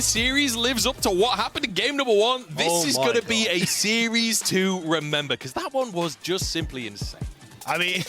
the series lives up to what happened in game number 1, this is going to be a series to remember, because that one was just simply insane. I mean,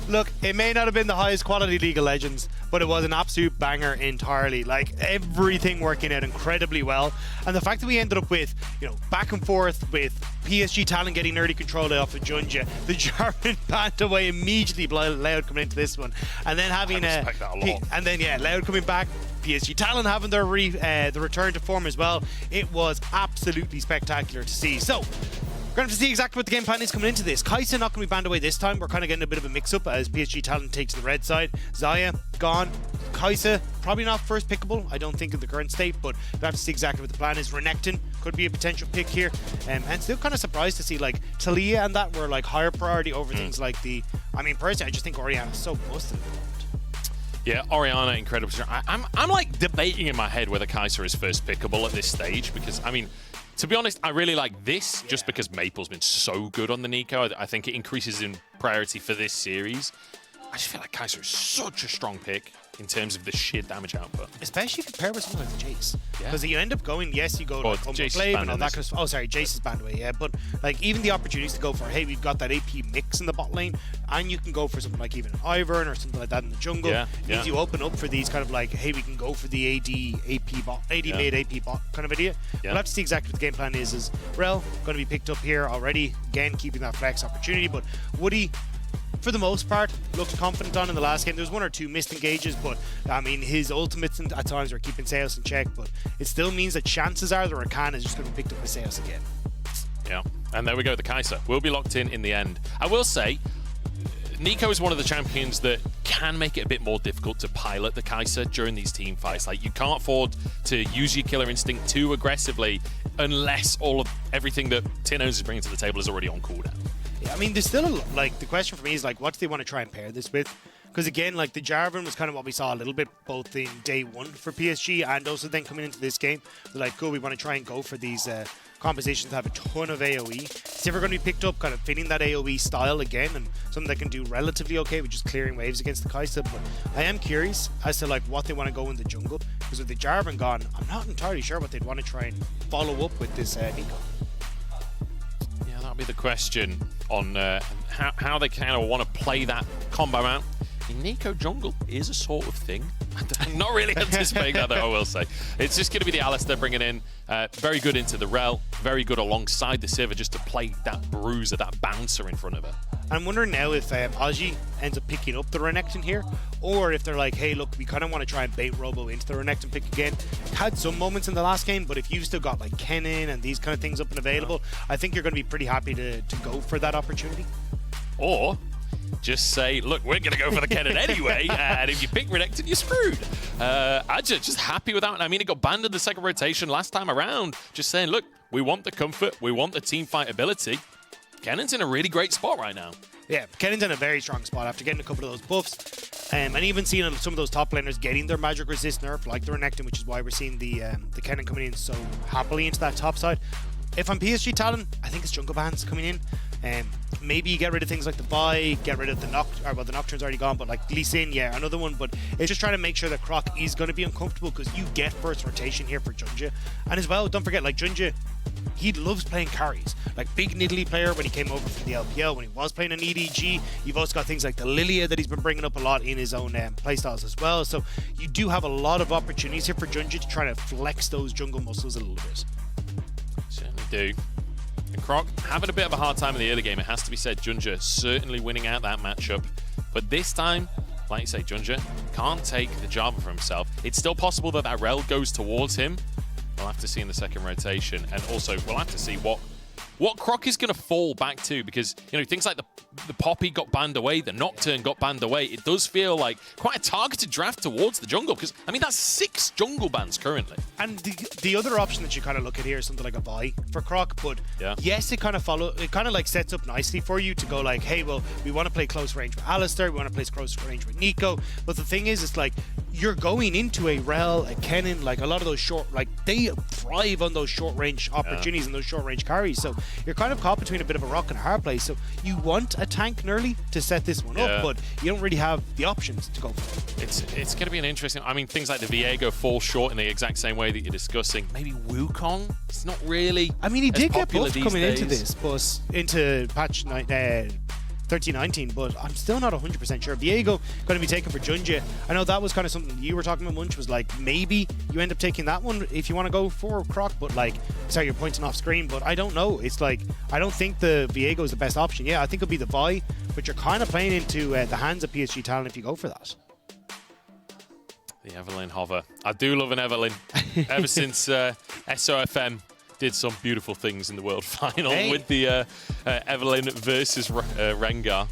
look, it may not have been the highest quality League of Legends, but it was an absolute banger entirely. Like, everything working out incredibly well. And the fact that we ended up with, you know, back and forth with PSG Talon getting early control off of Junja, the Jarvan banned away immediately, Loud coming into this one, and then having Loud coming back, PSG Talon having their the return to form as well. It was absolutely spectacular to see. So, we're going to have to see exactly what the game plan is coming into this. Kai'Sa not going to be banned away this time. We're kind of getting a bit of a mix-up as PSG Talon takes the red side. Xayah, gone. Kai'Sa, probably not first pickable, I don't think, in the current state, but we'll have to see exactly what the plan is. Renekton could be a potential pick here. And still kind of surprised to see, like, Talia and that were, like, higher priority over things like the... I mean, personally, I just think Orianna's so busted. Yeah, Orianna, incredible. I'm like debating in my head whether Kai'Sa is first pickable at this stage, because, I mean, to be honest, I really like this just because Maple's been so good on the Nico. I think it increases in priority for this series. I just feel like Kai'Sa is such a strong pick in terms of the sheer damage output. Especially if you compare with something like Jace. Yeah. Because you end up going, yes, you go like Blade and all that kind of stuff. Oh, sorry, Jace is banned away, yeah. But like even the opportunities to go for, hey, we've got that AP mix in the bot lane, and you can go for something like even an Ivern or something like that in the jungle. Means you open up for these kind of like, hey, we can go for the AD mid AP bot kind of idea. We'll have to see exactly what the game plan is. Is Rel going to be picked up here already? Again, keeping that flex opportunity, but Woody, for the most part, looked confident on in the last game. There was 1 or 2 missed engages, but I mean, his ultimates at times were keeping Seos in check, but it still means that chances are the Rakan is just going to be picked up by Seos again. Yeah, and there we go, the Kai'Sa will be locked in the end. I will say, Nico is one of the champions that can make it a bit more difficult to pilot the Kai'Sa during these team fights. Like, you can't afford to use your killer instinct too aggressively unless everything that Tinnos is bringing to the table is already on cooldown. Yeah, I mean, there's still like the question for me is like, what do they want to try and pair this with? Because again, like the Jarvan was kind of what we saw a little bit both in day 1 for PSG and also then coming into this game. They're like, cool, we want to try and go for these compositions that have a ton of AoE. It's never going to be picked up, kind of fitting that AoE style again, and something that can do relatively okay with just clearing waves against the Kai'Sa. But I am curious as to like what they want to go in the jungle, because with the Jarvan gone, I'm not entirely sure what they'd want to try and follow up with this Nico. That'll be the question on how they kind of want to play that combo out. Nico jungle is a sort of thing. I'm not really anticipating that, though, I will say. It's just going to be the Alistar bringing in. Very good into the Rel. Very good alongside the Sivir just to play that bruiser, that bouncer in front of her. I'm wondering now if Aji ends up picking up the Renekton here, or if they're like, hey, look, we kind of want to try and bait Robo into the Renekton pick again. Had some moments in the last game, but if you've still got like Kennen and these kind of things up and available, I think you're going to be pretty happy to go for that opportunity. Or just say, look, we're going to go for the Kennen anyway, and if you pick Renekton, you're screwed. Aja, just happy with that. I mean, it got banned in the second rotation last time around. Just saying, look, we want the comfort, we want the team fight ability. Kennen's in a really great spot right now. Yeah, Kennen's in a very strong spot after getting a couple of those buffs. And even seeing some of those top laners getting their magic resist nerf, like the Renekton, which is why we're seeing the Kennen coming in so happily into that top side. If I'm PSG Talon, I think it's jungle bans coming in. Maybe you get rid of things like the Vi, get rid of the Nocturne. The Nocturne's already gone, but like Lee Sin, yeah, another one. But it's just trying to make sure that Croc is going to be uncomfortable, because you get first rotation here for Junja. And as well, don't forget, like Junja, he loves playing carries. Like big Nidalee player when he came over from the LPL, when he was playing an EDG. You've also got things like the Lilia that he's been bringing up a lot in his own playstyles as well. So you do have a lot of opportunities here for Junja to try to flex those jungle muscles a little bit. Certainly do. And Croc having a bit of a hard time in the early game, it has to be said. Junja certainly winning out that matchup. But this time, like you say, Junja can't take the Jarvan for himself. It's still possible that that Rel goes towards him. We'll have to see in the second rotation. And also, we'll have to see what Croc is going to fall back to, because, you know, things like the Poppy got banned away, the Nocturne got banned away. It does feel like quite a targeted draft towards the jungle, because, I mean, that's 6 jungle bans currently. And the other option that you kind of look at here is something like a Vi for Croc, but yes, it kind of like sets up nicely for you to go like, hey, well, we want to play close range with Alistar, we want to play close range with Nico, but the thing is, it's like, you're going into a Rel, a Kennen, like a lot of those short, like they thrive on those short range opportunities and those short range carries. So you're kind of caught between a bit of a rock and a hard place. So you want a tank Nerly to set this one up, but you don't really have the options to go for it. It's going to be an interesting. I mean, things like the Viego fall short in the exact same way that you're discussing. Maybe Wukong. It's not really. I mean, he did get buffed coming days. into this, but into patch 1319, but I'm still not 100% sure. Viego going to be taken for Junja. I know that was kind of something you were talking about, Munch, was like maybe you end up taking that one if you want to go for Croc, but like, sorry, you're pointing off screen, but I don't know. It's like, I don't think the Viego is the best option. Yeah, I think it'll be the Vi, but you're kind of playing into the hands of PSG Talon if you go for that. The Evelyn hover. I do love an Evelyn. Ever since SOFM did some beautiful things in the World Final with the Evelyn versus Rengar.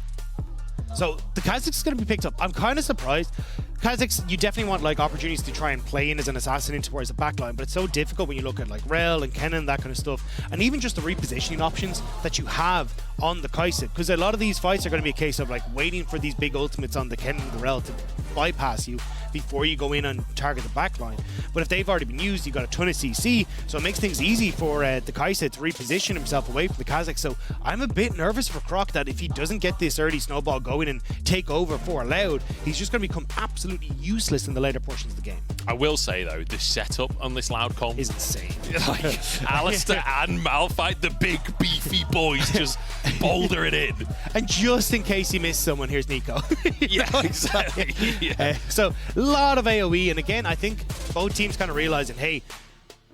So the Kha'Zix is going to be picked up. I'm kind of surprised. Kha'Zix, you definitely want like opportunities to try and play in as an assassin in towards the backline, but it's so difficult when you look at like Rel and Kennen, that kind of stuff, and even just the repositioning options that you have on the Kai'Sa, because a lot of these fights are going to be a case of like waiting for these big ultimates on the Kennen and the Rel to bypass you before you go in and target the backline. But if they've already been used, you've got a ton of CC, so it makes things easy for the Kai'Sa to reposition himself away from the Kha'Zix. So I'm a bit nervous for Croc that if he doesn't get this early snowball going and take over for Loud, he's just going to become absolutely useless in the later portions of the game. I will say though, the setup on this Loud comp is insane. Like Alistair and Malphite, the big beefy boys, just boulder it in. And just in case you missed someone, here's Nico. Yeah, exactly. Yeah. So a lot of AoE, and again, I think both teams kind of realizing, hey,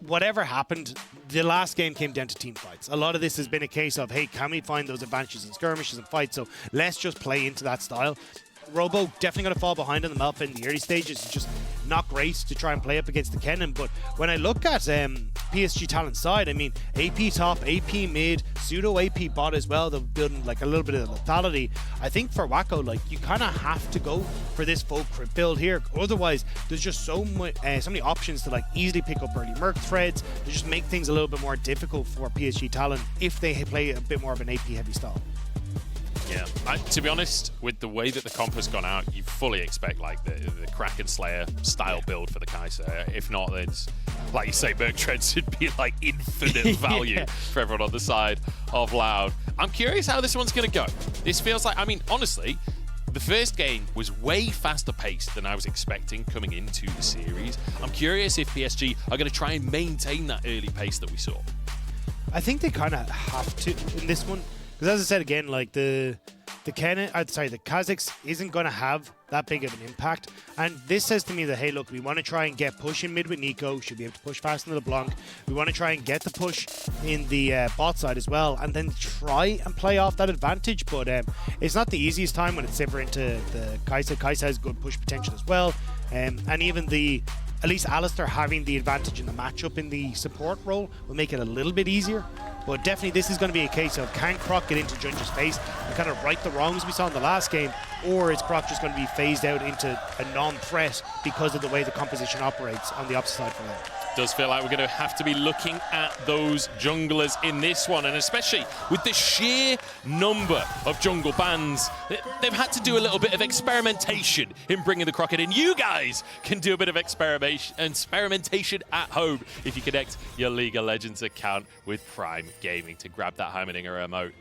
whatever happened, the last game came down to team fights. A lot of this has been a case of, hey, can we find those advantages in skirmishes and fights? So let's just play into that style. Robo definitely going to fall behind on the map in the early stages. It's just not great to try and play up against the Kennen. But when I look at PSG Talon's side, I mean, AP top, AP mid, pseudo AP bot as well. They're building like a little bit of lethality. I think for Wacko, like you kind of have to go for this full crit build here. Otherwise, there's just so many options to like easily pick up early Merc threads to just make things a little bit more difficult for PSG Talon if they play a bit more of an AP heavy style. Yeah, to be honest, with the way that the comp has gone out, you fully expect like the Kraken Slayer style build for the Kai'Sa. If not, it's like you say, Merc Treads should be like infinite value for everyone on the side of Loud. I'm curious how this one's going to go. This feels like, I mean, honestly, the first game was way faster paced than I was expecting coming into the series. I'm curious if PSG are going to try and maintain that early pace that we saw. I think they kind of have to in this one. Because as I said again, like the Kha'Zix isn't going to have that big of an impact. And this says to me that, hey, look, we want to try and get push in mid with Nico. Should be able to push fast into the LeBlanc. We want to try and get the push in the bot side as well. And then try and play off that advantage. But it's not the easiest time when it's ever into the Kai'Sa. Kai'Sa has good push potential as well. And even at least Alistair having the advantage in the matchup in the support role will make it a little bit easier. But definitely this is going to be a case of, can Croc get into Junja's face and kind of right the wrongs we saw in the last game, or is Croc just going to be phased out into a non-threat because of the way the composition operates on the opposite side from that? Does feel like we're going to have to be looking at those junglers in this one, and especially with the sheer number of jungle bans, they've had to do a little bit of experimentation in bringing the Crockett in. You guys can do a bit of experimentation at home if you connect your League of Legends account with Prime Gaming to grab that Heimerdinger emote.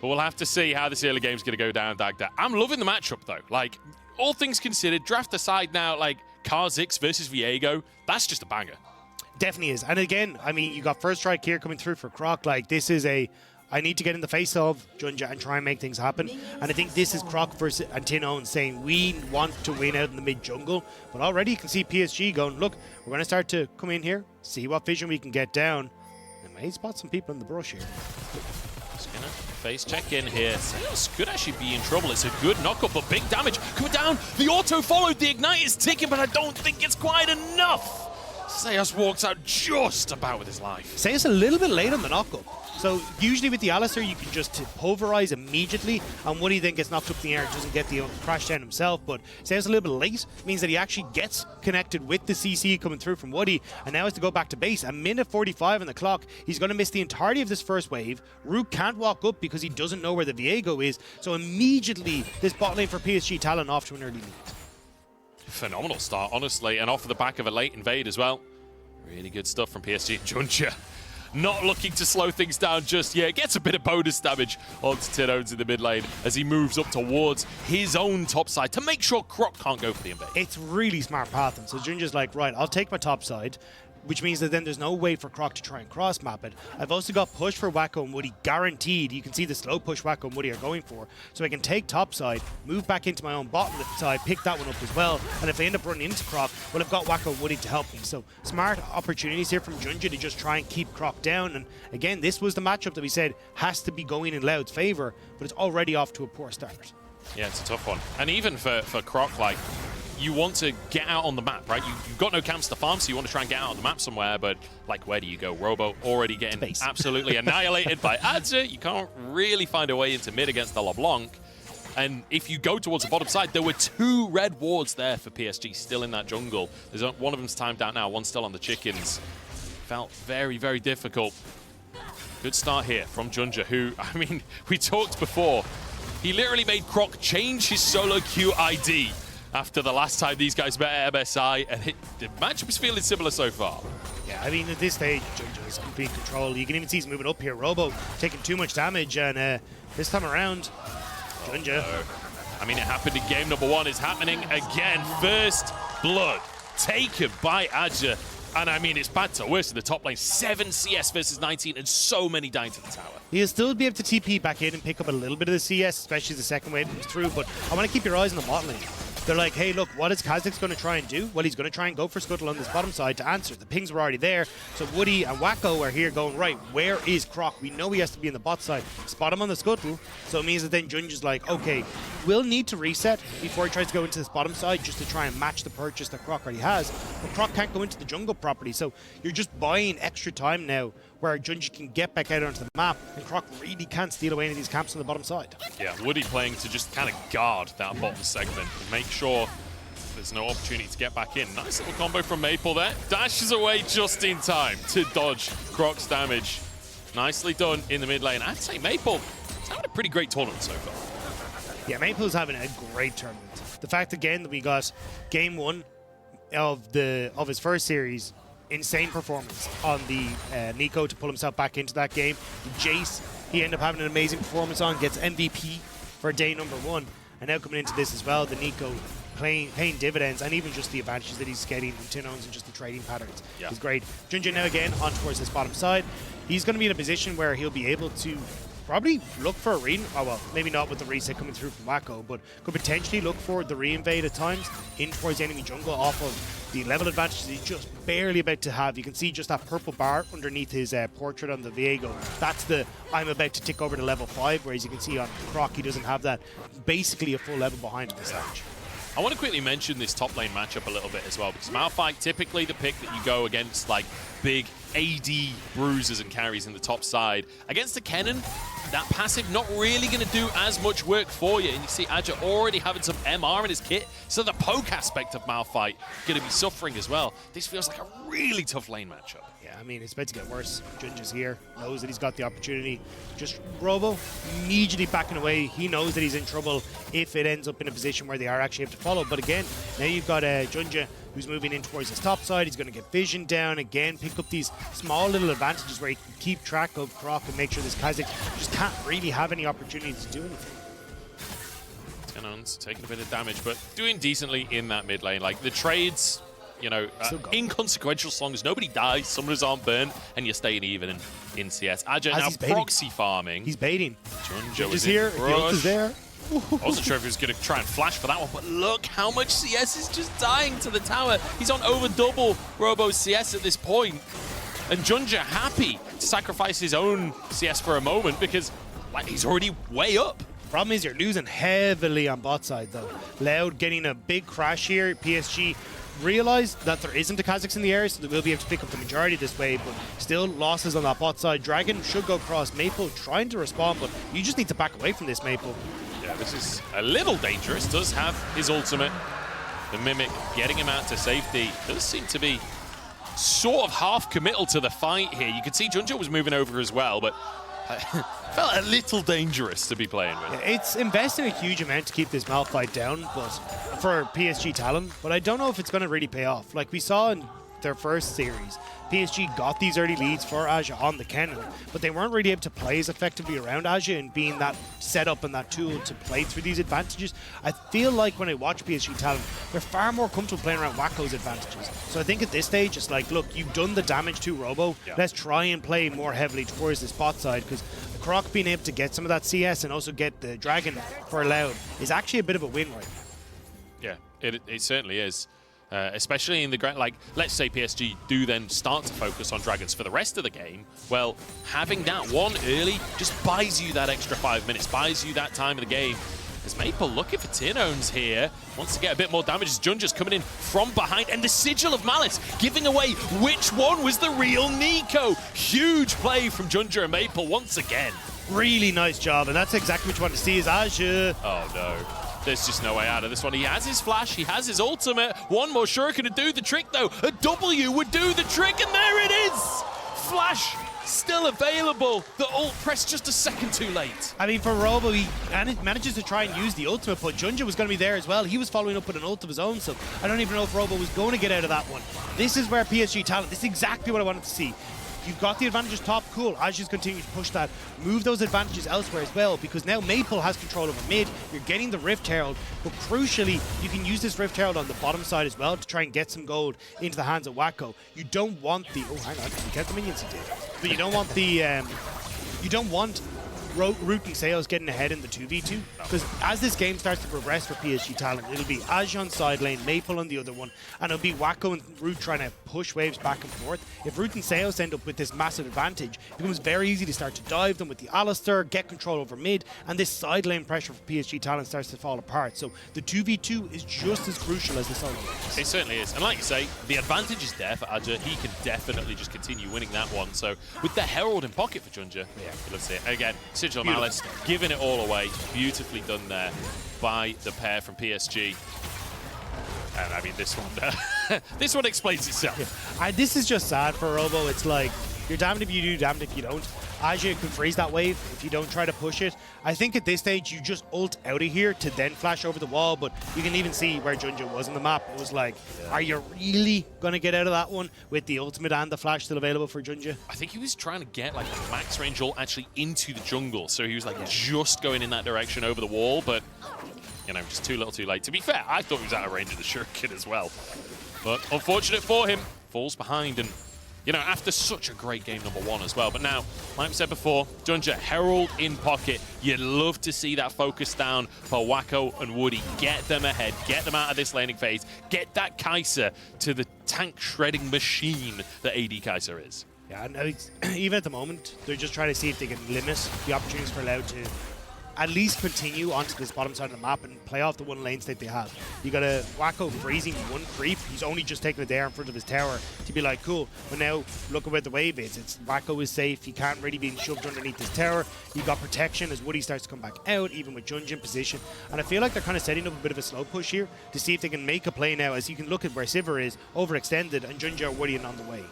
But we'll have to see how this early game's going to go down, Dagda. I'm loving the matchup, though. Like, all things considered, draft aside now, like, Kha'Zix versus Viego, that's just a banger. Definitely is. And again, I mean, you got first strike here coming through for Croc. Like, this is I need to get in the face of Junja and try and make things happen. And I think this is Croc versus Antino saying, we want to win out in the mid jungle. But already you can see PSG going, look, we're going to start to come in here, see what vision we can get down. And may spot some people in the brush here. Just gonna face check in here. Sales could actually be in trouble. It's a good knockup, but big damage coming down. The auto followed, the ignite is ticking, but I don't think it's quite enough. Seos walks out just about with his life. Seos a little bit late on the knockup. So usually with the Alistair, you can just pulverize immediately, and Woody then gets knocked up in the air and doesn't get the crash down himself. But Seos a little bit late means that he actually gets connected with the CC coming through from Woody, and now has to go back to base. A minute 45 on the clock. He's going to miss the entirety of this first wave. Rook can't walk up because he doesn't know where the Viego is. So immediately, this bot lane for PSG Talon off to an early lead. Phenomenal start, honestly, and off of the back of a late invade as well. Really good stuff from PSG. Junja not looking to slow things down just yet. Gets a bit of bonus damage onto Tinones in the mid lane as he moves up towards his own top side to make sure Croc can't go for the invade. It's really smart pathing. So Junja's like, right, I'll take my top side, which means that then there's no way for Croc to try and cross map it. I've also got push for Wacko and Woody guaranteed. You can see the slow push Wacko and Woody are going for. So I can take top side, move back into my own bottom side, pick that one up as well. And if I end up running into Croc, well, I've got Wacko and Woody to help me. So smart opportunities here from Junja to just try and keep Croc down. And again, this was the matchup that we said has to be going in Loud's favor, but it's already off to a poor start. Yeah, it's a tough one. And even for Croc, like, you want to get out on the map, right? You've got no camps to farm, so you want to try and get out on the map somewhere, but, like, where do you go? Robo already getting absolutely annihilated by Adza. You can't really find a way into mid against the LeBlanc. And if you go towards the bottom side, there were 2 red wards there for PSG still in that jungle. There's one of them's timed out now, one's still on the chickens. Felt very, very difficult. Good start here from Junja, who, I mean, we talked before. He literally made Croc change his solo queue ID after the last time these guys met at MSI, and the matchup is feeling similar so far. Yeah, I mean, at this stage, Junja is complete control. You can even see he's moving up here. Robo taking too much damage, and this time around, Junja. I mean, it happened in game number 1. It's happening again. First blood taken by Adja. And I mean, it's bad to worse in the top lane. 7 CS versus 19, and so many dying to the tower. He'll still be able to TP back in and pick up a little bit of the CS, especially the second wave comes through, but I want to keep your eyes on the bot lane. They're like, hey, look, what is Kha'Zix going to try and do? Well, he's going to try and go for Scuttle on this bottom side to answer. The pings were already there, so Woody and Wacko are here going, right, where is Croc? We know he has to be in the bot side. Spot him on the Scuttle, so it means that then Junja's like, okay, we'll need to reset before he tries to go into this bottom side just to try and match the purchase that Croc already has. But Croc can't go into the jungle properly, so you're just buying extra time now where Junja can get back out onto the map, and Croc really can't steal away any of these camps on the bottom side. Yeah, Woody playing to just kind of guard that bottom segment and make sure there's no opportunity to get back in. Nice little combo from Maple there. Dashes away just in time to dodge Croc's damage. Nicely done in the mid lane. I'd say Maple is having a pretty great tournament so far. Yeah, Maple's having a great tournament. The fact again that we got game 1 of his first series, insane performance on the Nico to pull himself back into that game. Jace, he ended up having an amazing performance on, gets MVP for day number 1. And now coming into this as well, the Nico paying dividends, and even just the advantages that he's getting from Tinones and just the trading patterns. Yeah. He's great. Junja now again on towards this bottom side. He's going to be in a position where he'll be able to probably look for a oh well, maybe not with the reset coming through from Wacko, but could potentially look for the re-invade at times in towards the enemy jungle off of the level advantage he's just barely about to have. You can see just that purple bar underneath his portrait on the Viego. That's the I'm about to tick over to level 5, whereas you can see on Croc he doesn't have that. Basically a full level behind him this stage. I want to quickly mention this top lane matchup a little bit as well, because Malphite, typically the pick that you go against like big AD bruisers and carries in the top side. Against the Kennen, that passive not really going to do as much work for you. And you see Adja already having some MR in his kit, so the poke aspect of Malphite going to be suffering as well. This feels like a really tough lane matchup. Yeah, I mean, it's about to get worse. Junja's here, knows that he's got the opportunity. Just Robo immediately backing away. He knows that he's in trouble if it ends up in a position where they are actually able to follow. But again, now you've got Junja who's moving in towards his top side. He's going to get vision down again, pick up these small little advantages where he can keep track of Croc and make sure this Kha'Zix just can't really have any opportunity to do anything. Tenon's taking a bit of damage, but doing decently in that mid lane. Like the trades, you know, inconsequential songs. Nobody dies, summoners aren't burned, and you're staying even in CS. Adja now proxy farming. He's baiting. Junja was here. The ult is there. I wasn't sure if he was going to try and flash for that one, but look how much CS is just dying to the tower. He's on over double Robo's CS at this point. And Junja happy to sacrifice his own CS for a moment because like, he's already way up. Problem is you're losing heavily on bot side though. Loud getting a big crash here. PSG realized that there isn't a Kha'Zix in the area, so they will be able to pick up the majority of this wave, but still losses on that bot side. Dragon should go across. Maple trying to respond, but you just need to back away from this, Maple. Yeah, this is a little dangerous. Does have his ultimate. The Mimic getting him out to safety. Does seem to be sort of half committal to the fight here. You can see Junja was moving over as well, but felt a little dangerous to be playing with. It's investing a huge amount to keep this Malphite down, but for PSG Talon, but I don't know if it's going to really pay off. Like we saw in their first series, PSG got these early leads for Aja on the cannon, but they weren't really able to play as effectively around Aja and being that setup and that tool to play through these advantages. I feel like when I watch PSG Talon, they're far more comfortable playing around Wacko's advantages. So I think at this stage, it's like, look, you've done the damage to Robo. Yeah. Let's try and play more heavily towards the spot side, because Croc being able to get some of that CS and also get the Dragon for Loud is actually a bit of a win right now. Yeah, it certainly is. Especially in the grand, like, let's say PSG do then start to focus on Dragons for the rest of the game. Well, having that one early just buys you that extra 5 minutes, buys you that time of the game. As Maple looking for Tinones here, wants to get a bit more damage as Junja's coming in from behind, and the Sigil of Malice giving away which one was the real Nico. Huge play from Junja and Maple once again. Really nice job, and that's exactly what you want to see is Aja. Oh no. There's just no way out of this one. He has his flash, he has his ultimate. One more shuriken to do the trick though. A W would do the trick, and there it is! Flash still available. The ult pressed just a second too late. I mean, for Robo, he manages to try and use the ultimate, but Junja was going to be there as well. He was following up with an ult of his own, so I don't even know if Robo was going to get out of that one. This is where PSG Talon, this is exactly what I wanted to see. You've got the advantages top, cool. Aja's continue to push that. Move those advantages elsewhere as well, because now Maple has control over mid. You're getting the Rift Herald, but crucially, you can use this Rift Herald on the bottom side as well to try and get some gold into the hands of Wacko. You don't want the... Oh, hang on. You kept the minions he did. But you don't want the... you don't want Root and Sales getting ahead in the 2v2, because as this game starts to progress for PSG Talon, it'll be Aja on side lane, Maple on the other one, and it'll be Wacko and Root trying to push waves back and forth. If Root and Sales end up with this massive advantage, it becomes very easy to start to dive them with the Alistair, get control over mid, and this side lane pressure for PSG Talon starts to fall apart. So the 2v2 is just as crucial as the solo lane. It certainly is. And like you say, the advantage is there for Aja. He can definitely just continue winning that one. So with the Herald in pocket for Junja, yeah, let's see it again. Sigil Malice giving it all away. Beautifully done there by the pair from PSG. And I mean, this one, this one explains itself. Yeah. This is just sad for Robo. It's like, you're damned if you do, damned if you don't. Aja can freeze that wave if you don't try to push it. I think at this stage, you just ult out of here to then flash over the wall, but you can even see where Junja was on the map. It was like, are you really going to get out of that one with the ultimate and the flash still available for Junja? I think he was trying to get like a max range ult actually into the jungle, so he was like just going in that direction over the wall, but you know, just too little too late. To be fair, I thought he was out of range of the shuriken as well. But unfortunate for him, falls behind, and you know, after such a great game number one as well. But now, like we said before, Junja, Herald in pocket. You'd love to see that focus down for Wacko and Woody. Get them ahead, get them out of this laning phase, get that Kai'Sa to the tank shredding machine that AD Kai'Sa is. Yeah, and even at the moment, they're just trying to see if they can limit the opportunities for Loud to at least continue onto this bottom side of the map and play off the one lane state they have. You got a Wacko freezing one creep. He's only just taking it there in front of his tower to be like, cool. But now look at where the wave is. It's Wacko is safe. He can't really be shoved underneath his tower. You got protection as Woody starts to come back out, even with Junja in position. And I feel like they're kind of setting up a bit of a slow push here to see if they can make a play now, as you can look at where Sivir is overextended and Junja and Woody on the way.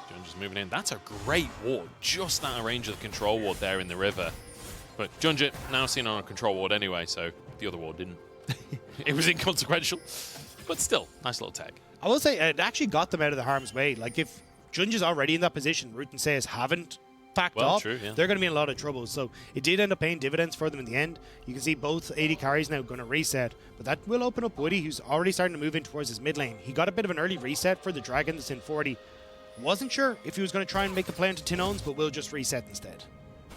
Junja's moving in. That's a great ward. Just out of range of the control ward there in the river. But Junja now seen on a control ward anyway, so the other ward didn't. It was inconsequential, but still, nice little tag. I will say, it actually got them out of the harm's way. Like, if Junja's already in that position, Root and Sayas haven't backed off, true, yeah. They're going to be in a lot of trouble. So it did end up paying dividends for them in the end. You can see both AD carries now going to reset, but that will open up Woody, who's already starting to move in towards his mid lane. He got a bit of an early reset for the Dragon that's in 40. Wasn't sure if he was going to try and make a play into Tinones, but will just reset instead.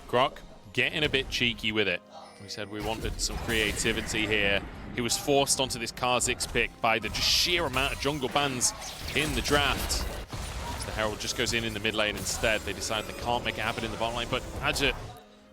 Croc getting a bit cheeky with it. We said we wanted some creativity here. He was forced onto this Kha'Zix pick by the just sheer amount of jungle bans in the draft. As the Herald just goes in the mid lane instead. They decide they can't make it happen in the bottom lane, but Aja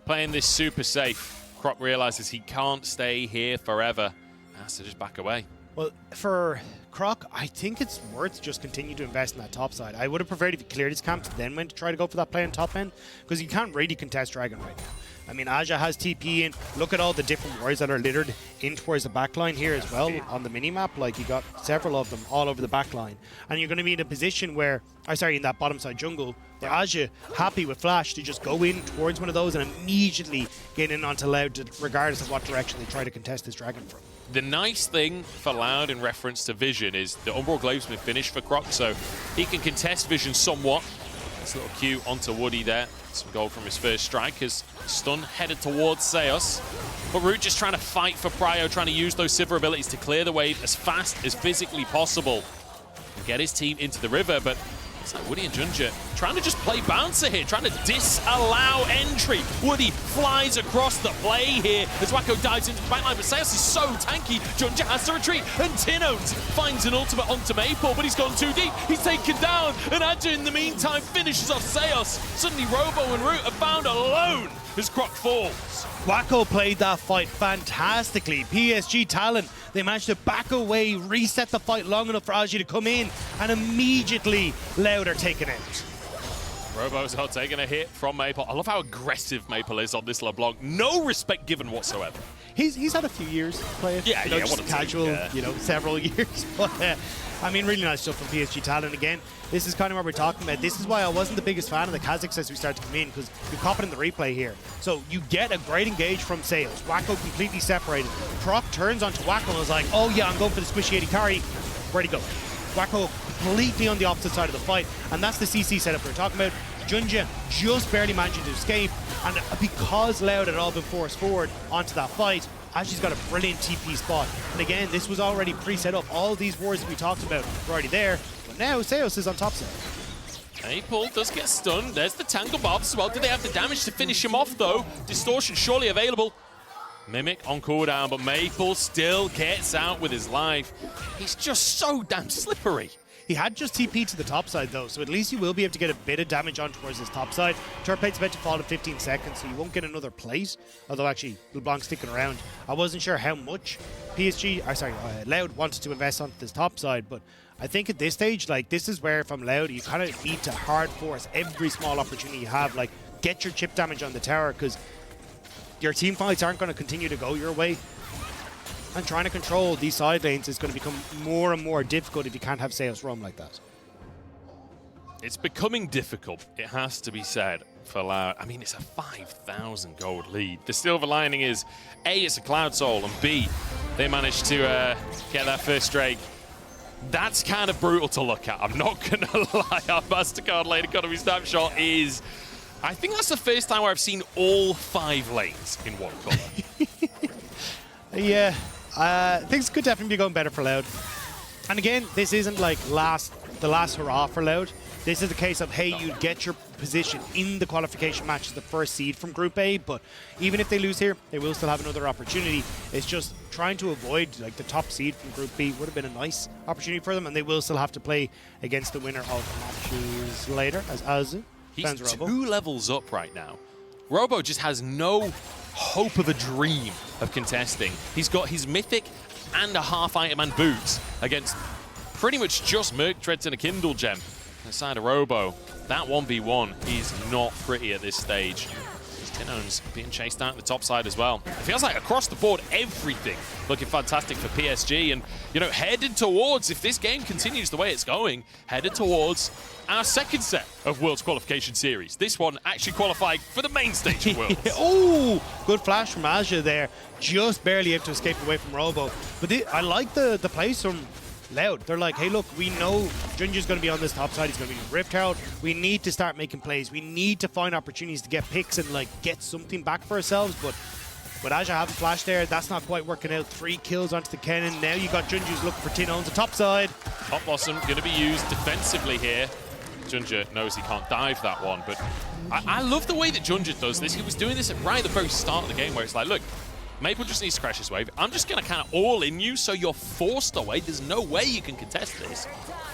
playing this super safe. Croc realizes he can't stay here forever. Has to just back away. Well, for Croc, I think it's worth just continue to invest in that top side. I would have preferred if he cleared his camps, then went to try to go for that play on top end, because you can't really contest Dragon right now. I mean, Aja has TP in. Look at all the different warriors that are littered in towards the backline here as well on the mini-map. Like, you got several of them all over the backline. And you're going to be in a position where, in that bottom side jungle, where Aja, happy with Flash, to just go in towards one of those and immediately get in onto Loud, regardless of what direction they try to contest this Dragon from. The nice thing for Loud in reference to Vision is the Umbral Glaive's been finished for Croc, so he can contest Vision somewhat. Nice little Q onto Woody there. Some gold from his first strike as stun headed towards Seos. But Root just trying to fight for Prio, trying to use those Sivir abilities to clear the wave as fast as physically possible and get his team into the river. But it's like Woody and Junja trying to just play bouncer here, trying to disallow entry. Woody flies across the play here as Wacko dives into the backline, but Seos is so tanky, Junja has to retreat, and Tinones finds an ultimate onto Maple, but he's gone too deep, he's taken down, and Adja in the meantime finishes off Seos. Suddenly Robo and Root are found alone as Croc falls. Wacko played that fight fantastically. PSG Talon, they managed to back away, reset the fight long enough for Aji to come in, and immediately Loud are taken out. Robo's out taking a hit from Maple. I love how aggressive Maple is on this LeBlanc. No respect given whatsoever. He's had a few years playing. Yeah, just what a casual, team, several years. But I mean, really nice stuff from PSG Talon. Again, this is kind of what we're talking about. This is why I wasn't the biggest fan of the Kazakhs as we start to come in, because you cop it in the replay here. So you get a great engage from Seos. Wacko completely separated. Croc turns onto Wacko and was like, oh yeah, I'm going for the squishy 80 carry. Where'd he go? Wacko completely on the opposite side of the fight, and that's the CC setup we're talking about. Junja just barely managing to escape, and because Loud had all been forced forward onto that fight, Ashley's got a brilliant TP spot. And again, this was already pre-set up. All these wards that we talked about were already there, but now Seos is on top side. Maple does get stunned. There's the Tangle Bobs as well. Do they have the damage to finish him off, though? Distortion surely available. Mimic on cooldown, but Maple still gets out with his life. He's just so damn slippery. He had just TP to the top side though, so at least you will be able to get a bit of damage on towards his top side. Turret plate's about to fall in 15 seconds, so you won't get another plate. Although actually, LeBlanc's sticking around. I wasn't sure how much Loud wanted to invest onto this top side, but I think at this stage, like, this is where from Loud, you kind of need to hard force every small opportunity you have. Like, get your chip damage on the tower, because your team fights aren't going to continue to go your way. And trying to control these side lanes is going to become more and more difficult if you can't have Seos roam like that. It's becoming difficult, it has to be said, for Loud. I mean, it's a 5,000 gold lead. The silver lining is, A, it's a Cloud Soul, and B, they managed to get that first Drake. That's kind of brutal to look at, I'm not going to lie. Our MasterCard lane economy snapshot is... I think that's the first time where I've seen all 5 lanes in one color. Yeah. Things could definitely be going better for Loud. And again, this isn't like the last hurrah for Loud. This is a case of, hey, you get your position in the qualification match as the first seed from Group A, but even if they lose here, they will still have another opportunity. It's just trying to avoid like the top seed from Group B would have been a nice opportunity for them, and they will still have to play against the winner of matches later as Azu. He's 2 levels up right now. Robo just has no hope of a dream of contesting. He's got his mythic and a half item and boots against pretty much just Merc Treads and a Kindle gem. Aside of Robo, that 1v1 is not pretty at this stage. Tinone's being chased out at the top side as well. It feels like across the board, everything looking fantastic for PSG. And, you know, headed towards, if this game continues the way it's going, headed towards our second set of Worlds Qualification Series. This one actually qualifying for the main stage of Worlds. Oh, good flash from Aja there. Just barely able to escape away from Robo. But I like the plays from Loud. They're like, hey, look, we know Junja's going to be on this top side. He's going to be Rift Herald. We need to start making plays. We need to find opportunities to get picks and, like, get something back for ourselves. But with Aja having flash there, that's not quite working out. 3 kills onto the cannon. Now you got Junja's looking for Tino on the top side. Top Blossom going to be used defensively here. Junja knows he can't dive that one, but I love the way that Junja does this. He was doing this right at the very start of the game where it's like, look, Maple just needs to crash this wave. I'm just going to kind of all in you so you're forced away. There's no way you can contest this.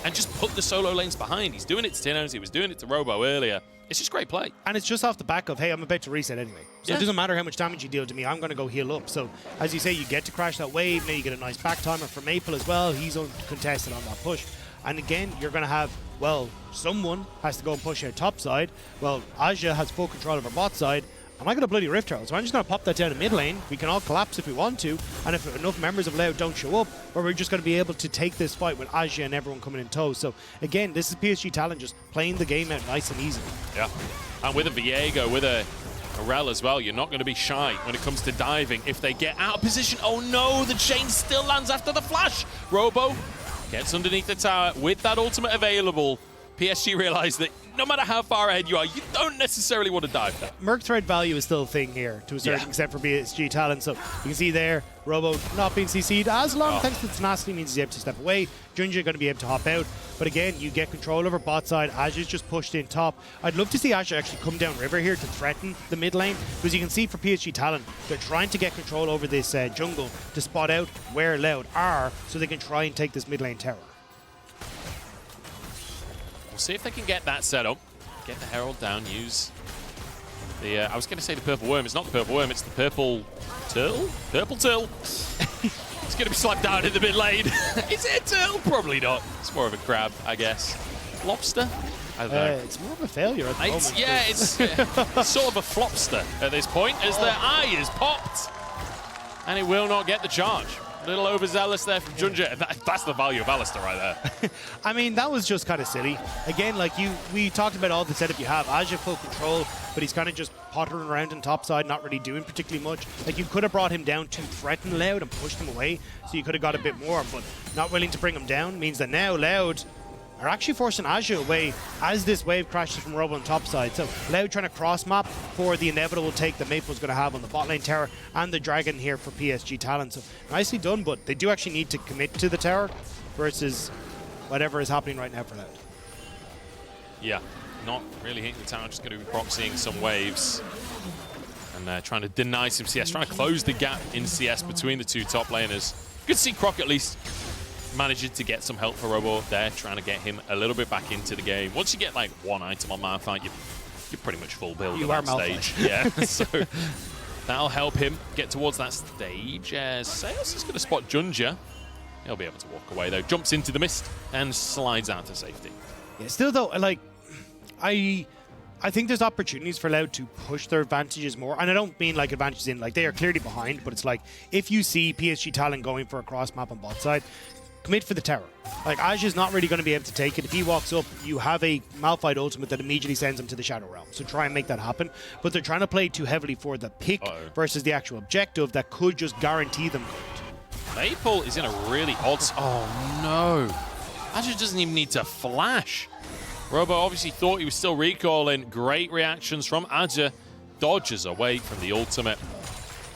And just put the solo lanes behind. He's doing it to Tinones. He was doing it to Robo earlier. It's just great play. And it's just off the back of, hey, I'm about to reset anyway. So it doesn't matter how much damage you deal to me. I'm going to go heal up. So as you say, you get to crash that wave. Now you get a nice back timer for Maple as well. He's uncontested on that push. And again, you're going to have, well, someone has to go and push out top side. Well, Aja has full control of her bot side. Am I going to bloody Rift Herald? So I'm just going to pop that down in mid lane. We can all collapse if we want to. And if enough members of Loud don't show up, or we're just going to be able to take this fight with Aja and everyone coming in tow. So again, this is PSG Talon just playing the game out nice and easy. Yeah. And with a Viego, with a Morel as well, you're not going to be shy when it comes to diving. If they get out of position, oh no, the chain still lands after the flash. Robo gets underneath the tower with that ultimate available. PSG realize that no matter how far ahead you are, you don't necessarily want to dive there. Merc thread value is still a thing here to a certain extent for PSG Talon. So you can see there, Robo not being CC'd as long, thanks to the tenacity, means he's able to step away. Junja going to be able to hop out. But again, you get control over bot side. Aja's just pushed in top. I'd love to see Aja actually come down river here to threaten the mid lane, because you can see for PSG Talon, they're trying to get control over this jungle to spot out where Loud are so they can try and take this mid lane tower. See if they can get that set up. Get the Herald down, use the, I was going to say the purple worm. It's not the purple worm, it's the purple turtle? Purple turtle. It's going to be slapped down in the mid lane. Is it a turtle? Probably not. It's more of a crab, I guess. Lobster? I don't know. It's more of a failure at the moment. Yeah, it's sort of a flopster at this point, as their eye is popped. And it will not get the charge. A little overzealous there from Junja. That's the value of Alistair right there. I mean, that was just kind of silly. Again, like we talked about all the setup you have. Aja full control, but he's kind of just pottering around on top side, not really doing particularly much. Like, you could have brought him down to threaten Loud and pushed him away, so you could have got a bit more, but not willing to bring him down means that now Loud are actually forcing Aja away as this wave crashes from Robo on top side. So Loud trying to cross map for the inevitable take that Maple's going to have on the bot lane tower and the dragon here for PSG Talon. So nicely done, but they do actually need to commit to the tower versus whatever is happening right now for Loud. Yeah, not really hitting the tower, just going to be proxying some waves. And trying to deny some CS, trying to close the gap in CS between the two top laners. Good to see Croc at least managing to get some help for Robo there, trying to get him a little bit back into the game. Once you get like one item on Malphite, you're pretty much full build at that stage. Yeah, so that'll help him get towards that stage. Sales is going to spot Junja. He'll be able to walk away though. Jumps into the mist and slides out to safety. Yeah, still though, like, I think there's opportunities for Loud to push their advantages more. And I don't mean like advantages in, like, they are clearly behind, but it's like, if you see PSG Talon going for a cross map on bot side, commit for the tower. Like, Aja's not really going to be able to take it. If he walks up, you have a Malphite ultimate that immediately sends him to the Shadow Realm. So try and make that happen. But they're trying to play too heavily for the pick versus the actual objective that could just guarantee them gold. Maple is in a really odd... Oh, no. Aja doesn't even need to flash. Robo obviously thought he was still recalling. Great reactions from Aja. Dodges away from the ultimate.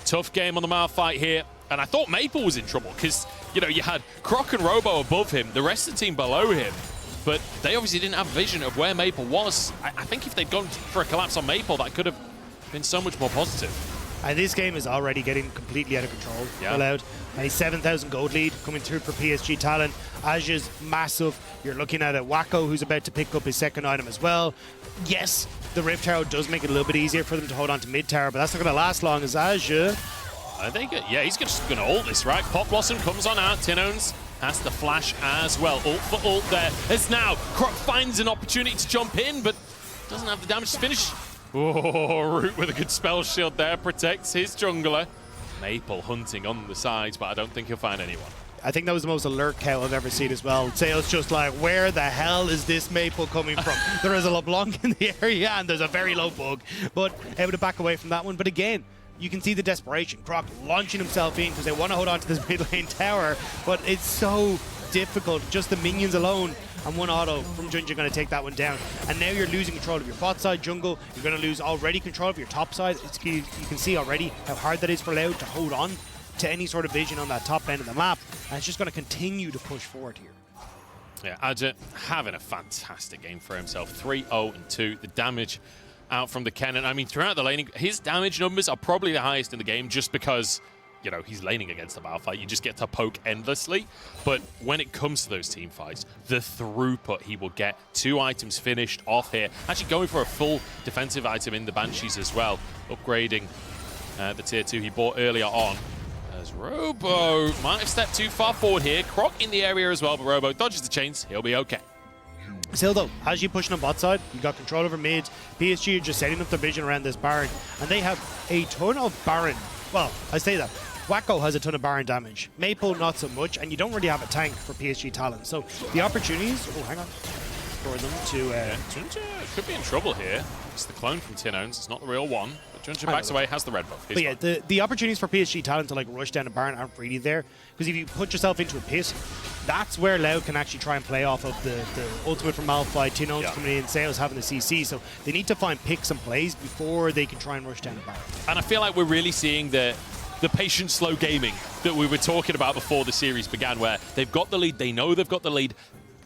Tough game on the Malphite here. And I thought Maple was in trouble because, you know, you had Croc and Robo above him, the rest of the team below him. But they obviously didn't have vision of where Maple was. I think if they'd gone for a collapse on Maple, that could have been so much more positive. And this game is already getting completely out of control. Yeah. Allowed a 7,000 gold lead coming through for PSG Talon. Aja's massive. You're looking at a Wacko who's about to pick up his second item as well. Yes, the Rift Tower does make it a little bit easier for them to hold on to mid tower, but that's not going to last long as Aja... I think, yeah, he's just going to ult this, right? Pop Blossom comes on out. Tinones has the flash as well. Ult for ult there. As now, Croc finds an opportunity to jump in, but doesn't have the damage to finish. Oh, Root with a good spell shield there. Protects his jungler. Maple hunting on the sides, but I don't think he'll find anyone. I think that was the most alert cow I've ever seen as well. Sales just like, where the hell is this Maple coming from? There is a LeBlanc in the area, and there's a very low bug, but able to back away from that one. But again, you can see the desperation. Croc launching himself in because they want to hold on to this mid lane tower, but it's so difficult. Just the minions alone and one auto from Junja going to take that one down. And now you're losing control of your bot side jungle. You're going to lose already control of your top side. You can see already how hard that is for Loud to hold on to any sort of vision on that top end of the map. And it's just going to continue to push forward here. Yeah, Aja having a fantastic game for himself. 3-0-2. The damage out from the cannon. I mean, throughout the laning, his damage numbers are probably the highest in the game just because, you know, he's laning against the Malphite. You just get to poke endlessly. But when it comes to those team fights, the throughput he will get. 2 items finished off here. Actually going for a full defensive item in the Banshees as well. Upgrading the tier 2 he bought earlier on. As Robo might have stepped too far forward here. Croc in the area as well, but Robo dodges the chains. He'll be okay. Still though, as you pushing on bot side, you got control over mid. PSG are just setting up their vision around this Baron, and they have a ton of Baron. Well, I say that. Wacko has a ton of Baron damage. Maple, not so much, and you don't really have a tank for PSG Talon. So the opportunities, oh, hang on, for them to... Junja could be in trouble here. It's the clone from Tinones. It's not the real one, but Junja backs away, has the red buff. But yeah, the opportunities for PSG Talon to like rush down a Baron aren't really there, because if you put yourself into a pit, that's where Loud can actually try and play off of the ultimate from Malphite, Tinone's coming in, Sales having the CC, so they need to find picks and plays before they can try and rush down a Baron. And I feel like we're really seeing the patient, slow gaming that we were talking about before the series began, where they've got the lead, they know they've got the lead.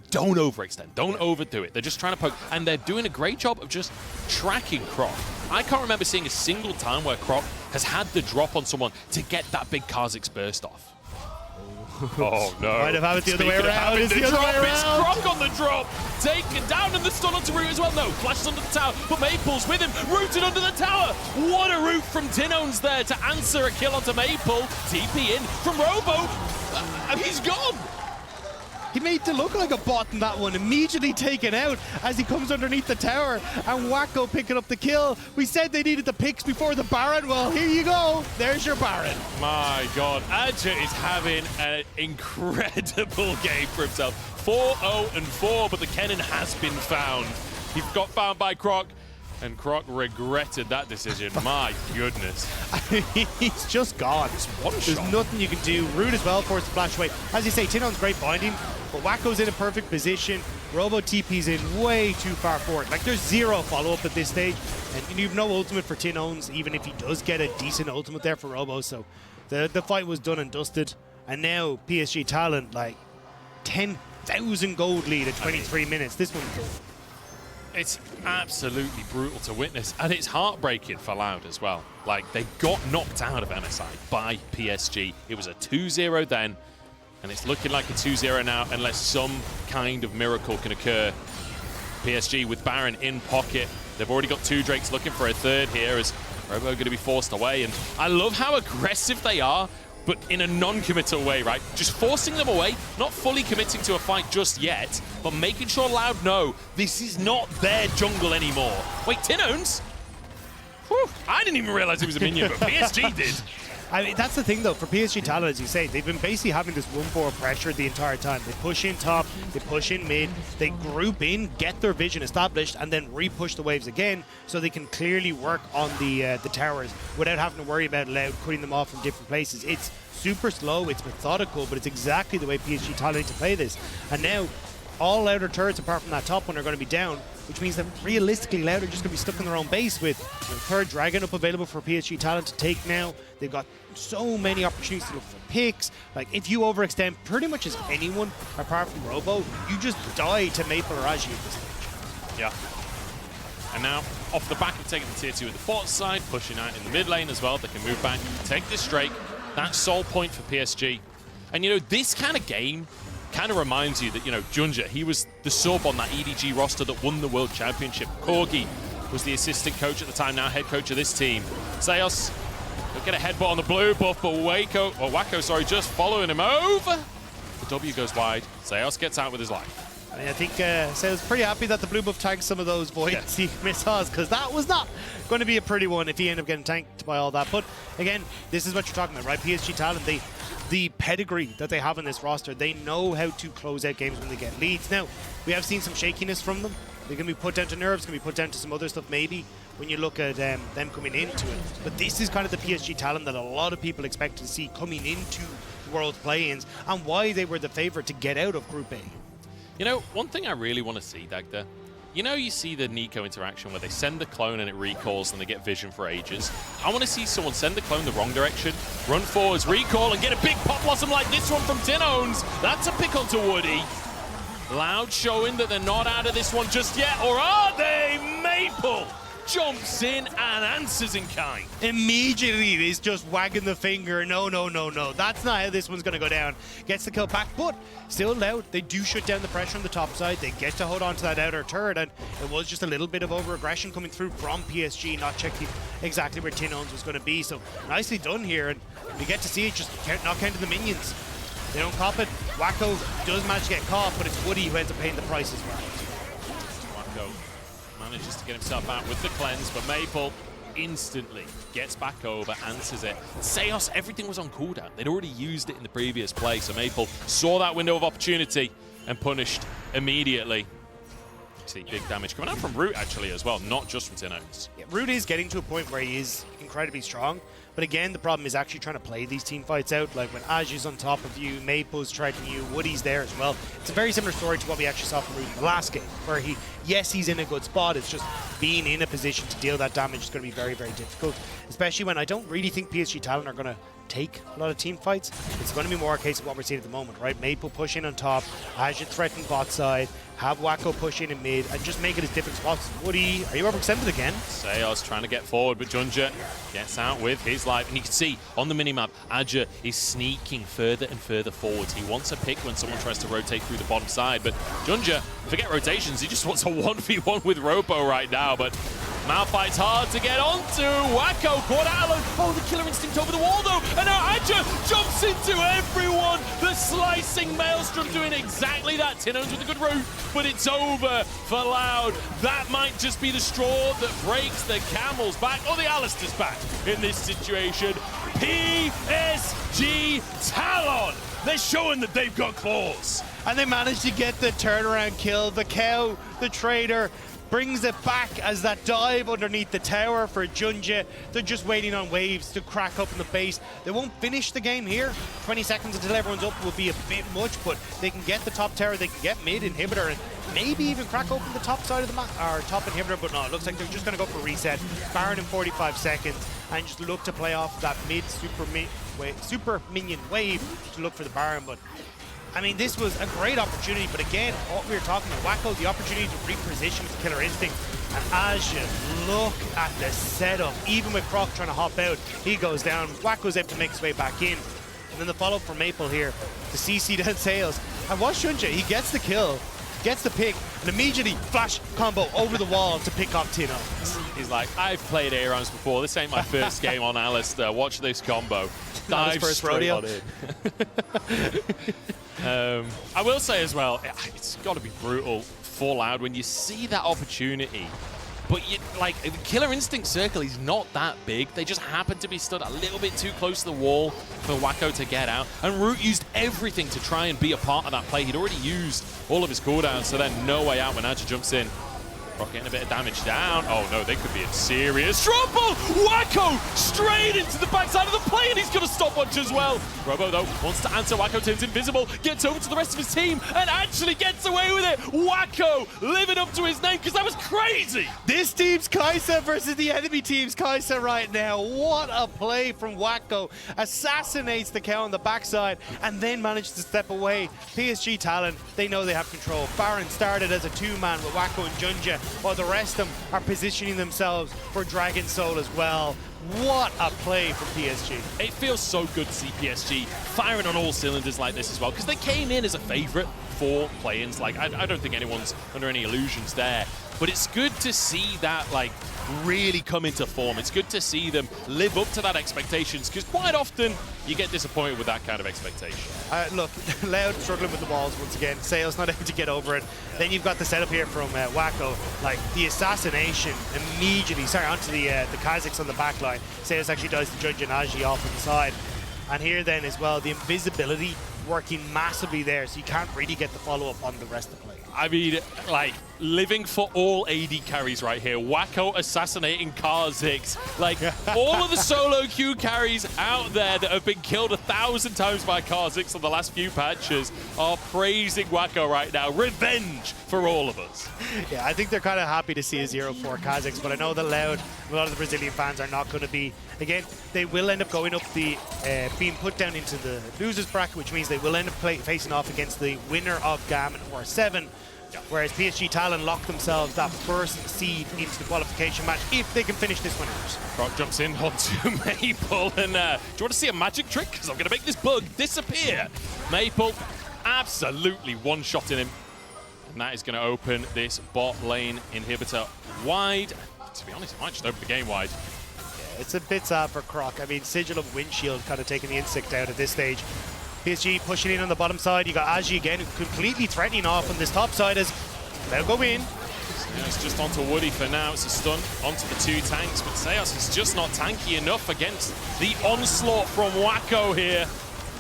Don't overextend, don't overdo it. They're just trying to poke, and they're doing a great job of just tracking Croc. I can't remember seeing a single time where Croc has had the drop on someone to get that big Kha'Zix burst off. Oh no. Might have had it the other way around. It's Croc on the drop. Taken down, and the stun onto Root as well. No, flashes under the tower, but Maple's with him. Rooted under the tower. What a root from Tinone's there to answer a kill onto Maple. TP in from Robo. And he's gone. He made to look like a bot in that one, immediately taken out as he comes underneath the tower, and Wacko picking up the kill. We said they needed the picks before the Baron. Well, here you go. There's your Baron. My God, Adja is having an incredible game for himself. 4-0-4, but the Kennen has been found. He got found by Croc, and Croc regretted that decision. My goodness. He's just gone. There's nothing you can do. Rude as well, forced to flash away. As you say, Tinone's great binding, but Wacko's in a perfect position. Robo TP's in way too far forward. Like, there's zero follow-up at this stage, and you've no ultimate for Tinone's, even if he does get a decent ultimate there for Robo. So the fight was done and dusted, and now PSG Talon, like, 10,000 gold lead at 23 minutes. This one's done. It's absolutely brutal to witness, and it's heartbreaking for Loud as well. Like, they got knocked out of MSI by PSG. It was a 2-0 then, and it's looking like a 2-0 now, unless some kind of miracle can occur. PSG with Baron in pocket. They've already got 2 Drakes looking for a third here, as Robo going to be forced away. And I love how aggressive they are, but in a non-committal way, right? Just forcing them away, not fully committing to a fight just yet, but making sure Loud know this is not their jungle anymore. Wait, Tinone's? Whew, I didn't even realize it was a minion, but PSG did. I mean, that's the thing, though, for PSG Talon, as you say, they've been basically having this 1-4 pressure the entire time. They push in top, they push in mid, they group in, get their vision established, and then re-push the waves again, so they can clearly work on the towers without having to worry about Loud cutting them off from different places. It's super slow, it's methodical, but it's exactly the way PSG Talon need to play this. And now, all outer turrets apart from that top one are going to be down, which means that realistically Loud are just going to be stuck in their own base with third Dragon up available for PSG Talon to take now. They've got so many opportunities to look for picks. Like, if you overextend pretty much as anyone apart from Robo, you just die to Maple or Raji at this stage. Yeah. And now, off the back of taking the tier 2 at the bot side, pushing out in the mid lane as well, they can move back, take this Drake. That's soul point for PSG. And, you know, this kind of game kind of reminds you that, you know, Junja, he was the sub on that EDG roster that won the World Championship. Corgi was the assistant coach at the time, now head coach of this team. Seos, he'll get a headbutt on the blue buff, but Wacko, just following him over. The W goes wide. Seos gets out with his life. I mean, I think Seos pretty happy that the blue buff tanked some of those voids he missiles, because that was not going to be a pretty one if he ended up getting tanked by all that. But again, this is what you're talking about, right? PSG Talon, the pedigree that they have in this roster, they know how to close out games when they get leads. Now, we have seen some shakiness from them. They're going to be put down to nerves, going to be put down to some other stuff maybe when you look at them coming into it. But this is kind of the PSG Talon that a lot of people expect to see coming into World Play-ins, and why they were the favourite to get out of Group A. You know, one thing I really want to see, Dagda, you know, you see the Nico interaction where they send the clone and it recalls and they get vision for ages. I want to see someone send the clone the wrong direction, run forwards, recall, and get a big pop blossom like this one from Tinone's. That's a pick onto Woody. Loud showing that they're not out of this one just yet, or are they? Maple jumps in and answers in kind. Immediately, he's just wagging the finger. No, no, no, no. That's not how this one's going to go down. Gets the kill back, but still Loud. They do shut down the pressure on the top side. They get to hold on to that outer turret, and it was just a little bit of over-aggression coming through from PSG, not checking exactly where Tinone's was going to be. So nicely done here, and we get to see it just not counting the minions. They don't cop it. Wacko does manage to get caught, but it's Woody who ends up paying the price as well. Wacko manages to get himself out with the cleanse, but Maple instantly gets back over, answers it. Seos, everything was on cooldown. They'd already used it in the previous play, so Maple saw that window of opportunity and punished immediately. See big damage coming out from Root actually as well, not just from Tinones. Yeah, Root is getting to a point where he is incredibly strong, but again, the problem is actually trying to play these team fights out. Like when Aju's on top of you, Maple's threatening you, Woody's there as well. It's a very similar story to what we actually saw from Root in the last game, where he's in a good spot. It's just being in a position to deal that damage is going to be very, very difficult, especially when I don't really think PSG Talon are going to take a lot of team fights. It's going to be more a case of what we're seeing at the moment, right? Maple push in on top, Aju threaten bot side, have Wacko push in mid, and just make it as different spots. Woody, are you overextended again? Seos trying to get forward, but Junja gets out with his life. And you can see on the minimap, Aju is sneaking further and further forwards. He wants a pick when someone tries to rotate through the bottom side, but Junja, forget rotations, he just wants a 1v1 with Robo right now, but Malphite's hard to get onto. Wacko caught out alone. Oh, the killer instinct over the wall though. And now Aju jumps into everyone. The slicing Maelstrom doing exactly that. Tinones with a good root, but it's over for Loud. That might just be the straw that breaks the camel's back, or the Alistair's back in this situation. PSG Talon. They're showing that they've got claws. And they managed to get the turnaround kill. The cow, the trader, brings it back as that dive underneath the tower for Junja. They're just waiting on waves to crack up in the base. They won't finish the game here. 20 seconds until everyone's up will be a bit much, but they can get the top tower, they can get mid inhibitor, and maybe even crack open the top side of the map, or top inhibitor, but no, it looks like they're just going to go for reset. Baron in 45 seconds, and just look to play off that mid super minion wave to look for the Baron, but I mean, this was a great opportunity, but again, what we were talking about, Wacko, the opportunity to reposition with Killer Instinct. And as you look at the setup, even with Croc trying to hop out, he goes down. Wacko's able to make his way back in. And then the follow-up from Maple here, the CC down Sales. And watch Junja, he gets the kill, gets the pick, and immediately flash combo over the wall to pick off Tino. He's like, I've played Aarons before. This ain't my first game on Alistair. Watch this combo. Dive first straight rodeo. on in. I will say as well, it's got to be brutal for Loud when you see that opportunity. But like, the Killer Instinct circle is not that big. They just happen to be stood a little bit too close to the wall for Wacko to get out. And Root used everything to try and be a part of that play. He'd already used all of his cooldowns, so then no way out when Aju jumps in. Rock getting a bit of damage down. Oh no, they could be in serious trouble. Wacko straight into the backside of the play, and he's going to stopwatch as well. Robo though wants to answer. Wacko turns invisible, gets over to the rest of his team, and actually gets away with it. Wacko living up to his name, because that was crazy. This team's Kai'Sa versus the enemy team's Kai'Sa right now. What a play from Wacko. Assassinates the cow on the backside and then manages to step away. PSG Talon, they know they have control. Baron started as a two-man with Wacko and Junja, while the rest of them are positioning themselves for Dragon Soul as well. What a play from PSG. It feels so good to see PSG firing on all cylinders like this as well, because they came in as a favorite for play-ins. Like, I don't think anyone's under any illusions there. But it's good to see that, like, really come into form. It's good to see them live up to that expectations, because quite often you get disappointed with that kind of expectation. Look, Loud struggling with the walls once again. Sales not able to get over it. Then you've got the setup here from Wacko, like the assassination immediately. Sorry, onto the Kazakhs on the back line. Sales actually does the Judge and Aji off on the side. And here then as well, the invisibility working massively there, so you can't really get the follow-up on the rest of the play. I mean, like, living for all AD carries right here. Wacko assassinating Kha'Zix. Like, all of the solo queue carries out there that have been killed 1,000 times by Kha'Zix on the last few patches are praising Wacko right now. Revenge for all of us. Yeah, I think they're kind of happy to see a 0-4 Kha'Zix, but I know that Loud, a lot of the Brazilian fans are not going to be. Again, they will end up going up the, being put down into the losers bracket, which means they will end up facing off against the winner of GAM or 7. Whereas PSG Talon lock themselves that first seed into the qualification match if they can finish this winners. Croc jumps in onto Maple, and do you want to see a magic trick? Because I'm going to make this bug disappear. Maple absolutely one-shotting him. And that is going to open this bot lane inhibitor wide. To be honest, it might just open the game wide. Yeah, it's a bit sad for Croc. I mean, Sigil of Windshield kind of taking the insect out at this stage. PSG pushing in on the bottom side. You got Aji again, completely threatening off on this top side as they'll go in. It's just onto Woody for now. It's a stun onto the two tanks, but Seos is just not tanky enough against the onslaught from Wacko here.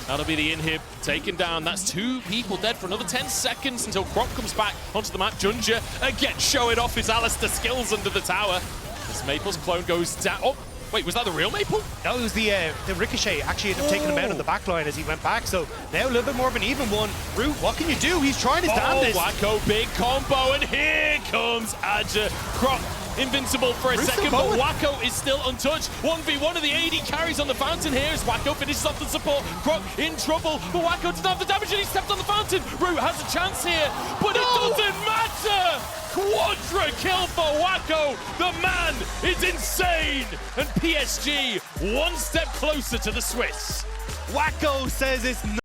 That'll be the inhib taken down. That's 2 people dead for another 10 seconds until Croc comes back onto the map. Junja again showing off his Alistair skills under the tower. As Maple's clone goes down. Oh, wait, was that the real Maple? No, it was the Ricochet actually ended up taking him out on the back line as he went back. So now a little bit more of an even one. Root, what can you do? He's trying his damnedest. Wacko, big combo, and here comes Adja. Croc invincible for a second, but Wacko is still untouched. 1v1 of the AD carries on the fountain here as Wacko finishes off the support. Croc in trouble, but Wacko doesn't have the damage and he stepped on the fountain. Root has a chance here, but it doesn't matter! Quadra kill for Wacko! The man is insane! And PSG one step closer to the Swiss. Wacko says it's